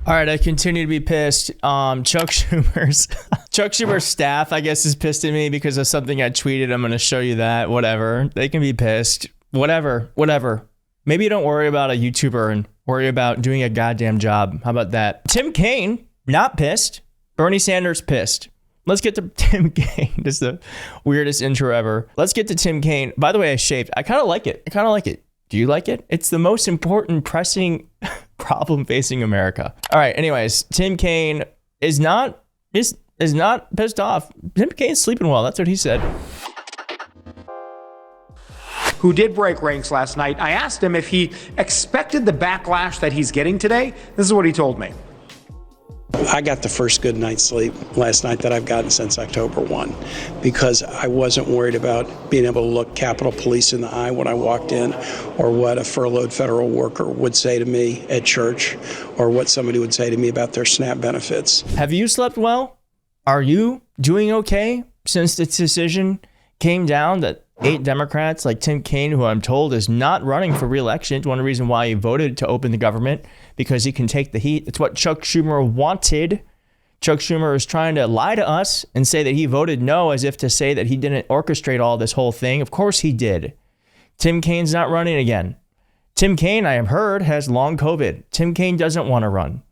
All right, I continue to be pissed. Chuck Schumer's staff, I guess, is pissed at me because of something I tweeted. I'm going to show you that. Whatever. They can be pissed. Whatever. Maybe you don't worry about a YouTuber and worry about doing a goddamn job. How about that? Tim Kaine, not pissed. Bernie Sanders, pissed. Let's get to Tim Kaine. This is the weirdest intro ever. Let's get to Tim Kaine. By the way, I shaved. I kind of like it. Do you like it? It's the most important pressing problem facing America. All right. Anyways, Tim Kaine is not pissed off. Tim Kaine's sleeping well. That's what he said. Who did break ranks last night. I asked him if he expected the backlash that he's getting today. This is what he told me. I got the first good night's sleep last night that I've gotten since October 1 because I wasn't worried about being able to look Capitol Police in the eye when I walked in, or what a furloughed federal worker would say to me at church, or what somebody would say to me about their SNAP benefits. Have you slept well? Are you doing okay since the decision came down that 8 Democrats like Tim Kaine, who I'm told is not running for re-election, it's one reason why he voted to open the government, because he can take the heat. It's what Chuck Schumer wanted. Chuck Schumer is trying to lie to us and say that he voted no, as if to say that he didn't orchestrate all this whole thing. Of course he did. Tim Kaine's not running again. Tim Kaine, I have heard, has long COVID. Tim Kaine doesn't want to run.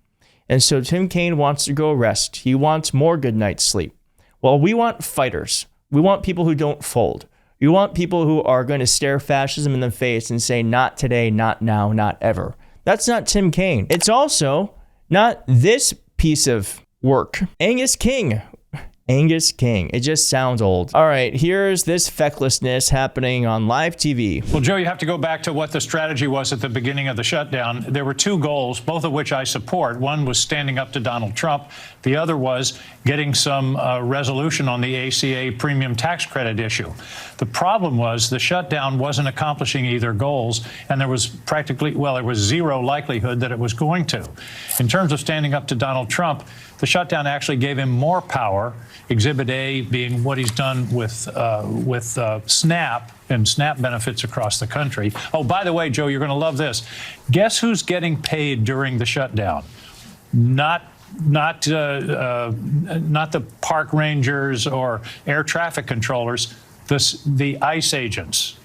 And so Tim Kaine wants to go rest. He wants more good night's sleep. Well, we want fighters. We want people who don't fold. You want people who are going to stare fascism in the face and say, not today, not now, not ever. That's not Tim Kaine. It's also not this piece of work. Angus King. It just sounds old. All right, here's this fecklessness happening on live TV. Well, Joe, you have to go back to what the strategy was at the beginning of the shutdown. There were 2 goals, both of which I support. One was standing up to Donald Trump. The other was getting some resolution on the ACA premium tax credit issue. The problem was the shutdown wasn't accomplishing either goals, and there was there was zero likelihood that it was going to. In terms of standing up to Donald Trump, the shutdown actually gave him more power. Exhibit A being what he's done with SNAP and SNAP benefits across the country. Oh, by the way, Joe, you're going to love this. Guess who's getting paid during the shutdown? Not the park rangers or air traffic controllers. The ICE agents.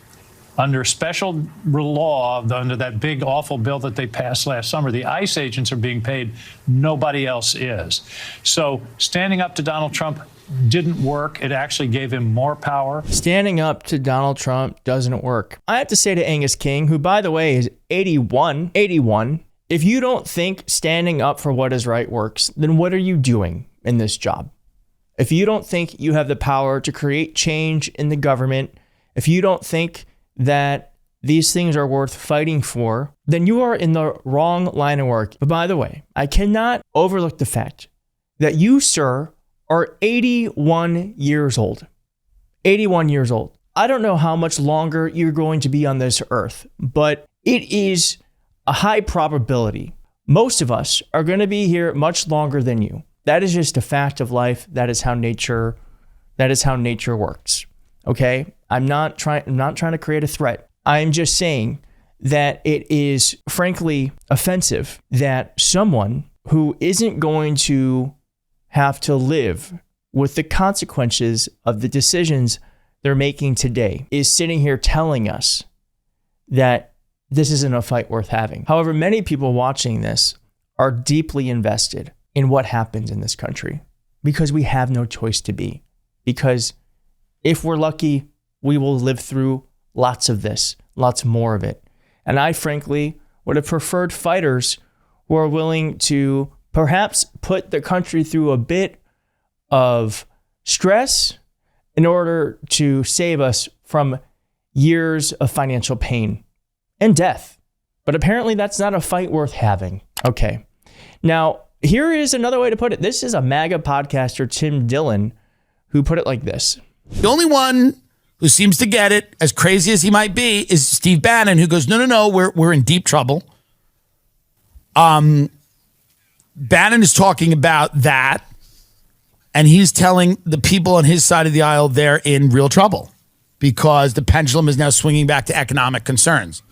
Under special law, under that big, awful bill that they passed last summer, the ICE agents are being paid. Nobody else is. So standing up to Donald Trump didn't work. It actually gave him more power. Standing up to Donald Trump doesn't work. I have to say to Angus King, who, by the way, is 81, if you don't think standing up for what is right works, then what are you doing in this job? If you don't think you have the power to create change in the government, if you don't think that these things are worth fighting for, then you are in the wrong line of work. But by the way, I cannot overlook the fact that you, sir, are 81 years old. 81 years old. I don't know how much longer you're going to be on this earth, but it is a high probability most of us are going to be here much longer than you. That is just a fact of life. That is how nature works. Okay? I'm not trying to create a threat. I'm just saying that it is frankly offensive that someone who isn't going to have to live with the consequences of the decisions they're making today is sitting here telling us that this isn't a fight worth having. However, many people watching this are deeply invested in what happens in this country because we have no choice to be. Because if we're lucky, we will live through lots of this, lots more of it. And I frankly would have preferred fighters who are willing to perhaps put the country through a bit of stress in order to save us from years of financial pain and death. But apparently that's not a fight worth having. Okay. Now, here is another way to put it. This is a MAGA podcaster, Tim Dillon, who put it like this. The only one who seems to get it, as crazy as he might be, is Steve Bannon, who goes, no, we're in deep trouble. Bannon is talking about that, and he's telling the people on his side of the aisle they're in real trouble because the pendulum is now swinging back to economic concerns.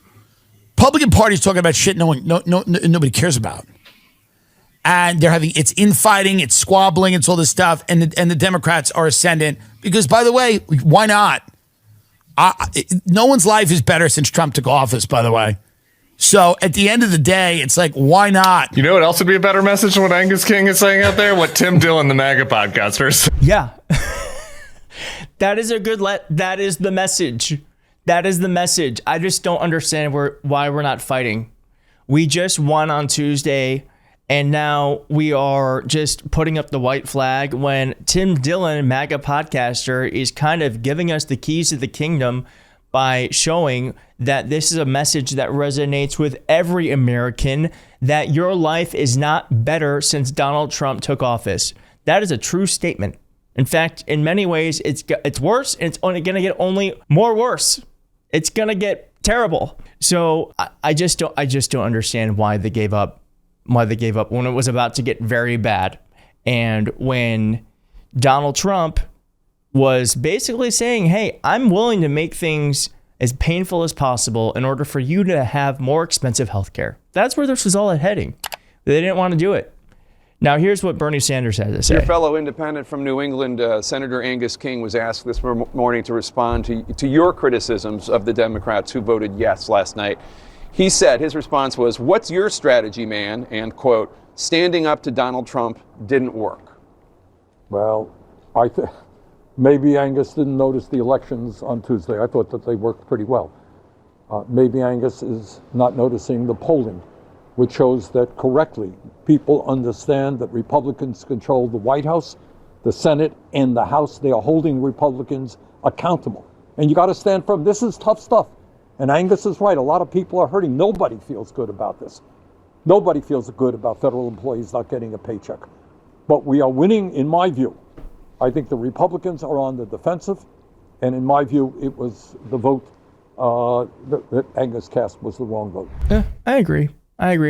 Republican Party's talking about shit nobody cares about. and it's infighting, it's squabbling, it's all this stuff, and the Democrats are ascendant because, by the way, why not? No one's life is better since Trump took office, by the way. So at the end of the day, it's like, why not? You know what else would be a better message than what Angus King is saying out there? What Tim Dillon, the MAGA podcasters. Yeah. That is a good that is the message. That is the message. I just don't understand why we're not fighting. We just won on Tuesday, and now we are just putting up the white flag when Tim Dillon, MAGA podcaster, is kind of giving us the keys to the kingdom by showing that this is a message that resonates with every American, that your life is not better since Donald Trump took office. That is a true statement. In fact, in many ways, it's worse, and it's only going to get only more worse. It's going to get terrible. So I just don't understand why they gave up when it was about to get very bad. And when Donald Trump was basically saying, hey, I'm willing to make things as painful as possible in order for you to have more expensive health care. That's where this was all heading. They didn't want to do it. Now, here's what Bernie Sanders had to say. Your fellow independent from New England, Senator Angus King, was asked this morning to respond to your criticisms of the Democrats who voted yes last night. He said his response was, "What's your strategy, man?" And, quote, "Standing up to Donald Trump didn't work." Well, maybe Angus didn't notice the elections on Tuesday. I thought that they worked pretty well. Maybe Angus is not noticing the polling, which shows that correctly people understand that Republicans control the White House, the Senate, and the House. They are holding Republicans accountable. And you got to stand firm. This is tough stuff. And Angus is right. A lot of people are hurting. Nobody feels good about this. Nobody feels good about federal employees not getting a paycheck. But we are winning, in my view. I think the Republicans are on the defensive. And in my view, it was the vote that Angus cast was the wrong vote. Yeah, I agree.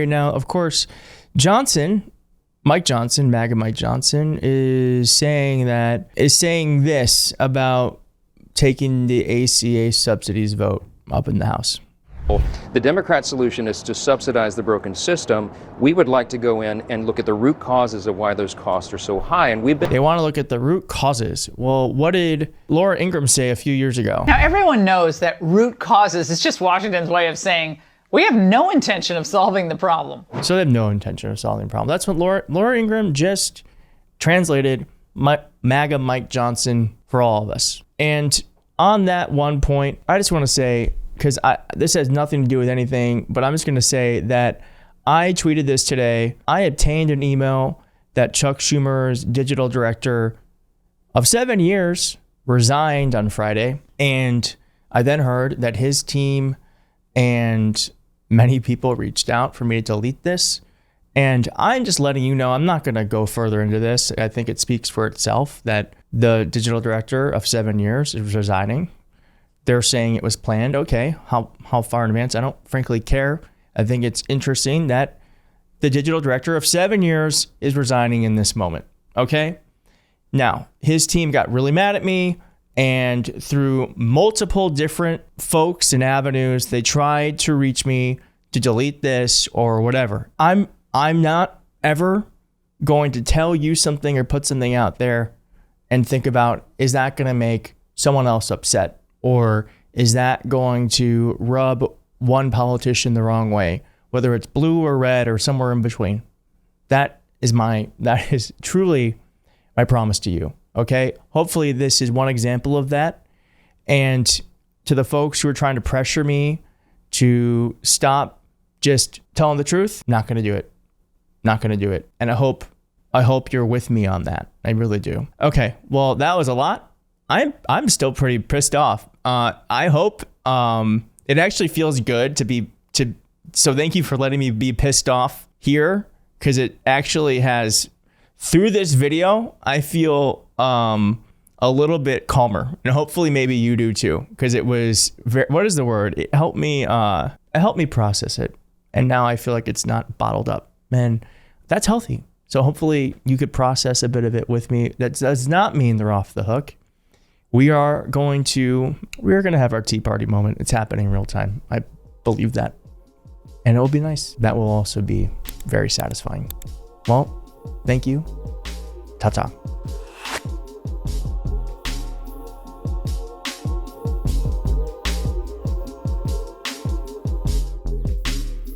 Now, of course, Mike Johnson, MAGA Mike Johnson, is saying this about taking the ACA subsidies vote up in the House. The Democrat solution is to subsidize the broken system. We would like to go in and look at the root causes of why those costs are so high. And they want to look at the root causes. Well, what did Laura Ingraham say a few years ago? Now, everyone knows that root causes is just Washington's way of saying we have no intention of solving the problem. So they have no intention of solving the problem. That's what Laura Ingraham just translated MAGA Mike Johnson for all of us. And on that one point, I just want to say, because this has nothing to do with anything, but I'm just going to say that I tweeted this today. I obtained an email that Chuck Schumer's digital director of 7 years resigned on Friday. And I then heard that his team and many people reached out for me to delete this. And I'm just letting you know, I'm not going to go further into this. I think it speaks for itself that the digital director of 7 years is resigning. They're saying it was planned. Okay, how far in advance? I don't frankly care. I think it's interesting that the digital director of 7 years is resigning in this moment. Okay? Now, his team got really mad at me, and through multiple different folks and avenues, they tried to reach me to delete this or whatever. I'm not ever going to tell you something or put something out there and think about, is that going to make someone else upset? Or is that going to rub one politician the wrong way, whether it's blue or red or somewhere in between? That is truly my promise to you. Okay. Hopefully this is one example of that. And to the folks who are trying to pressure me to stop just telling the truth, not going to do it. Not going to do it. And I hope you're with me on that. I really do. Okay. Well, that was a lot. I'm still pretty pissed off. I hope it actually feels good so thank you for letting me be pissed off here, because it actually has, through this video, I feel a little bit calmer, and hopefully maybe you do too, because it was what is the word? It helped me process it, and now I feel like it's not bottled up, and that's healthy. So hopefully you could process a bit of it with me. That does not mean they're off the hook. We're going to have our Tea Party moment. It's happening in real time. I believe that. And it will be nice. That will also be very satisfying. Well, thank you. Ta-ta.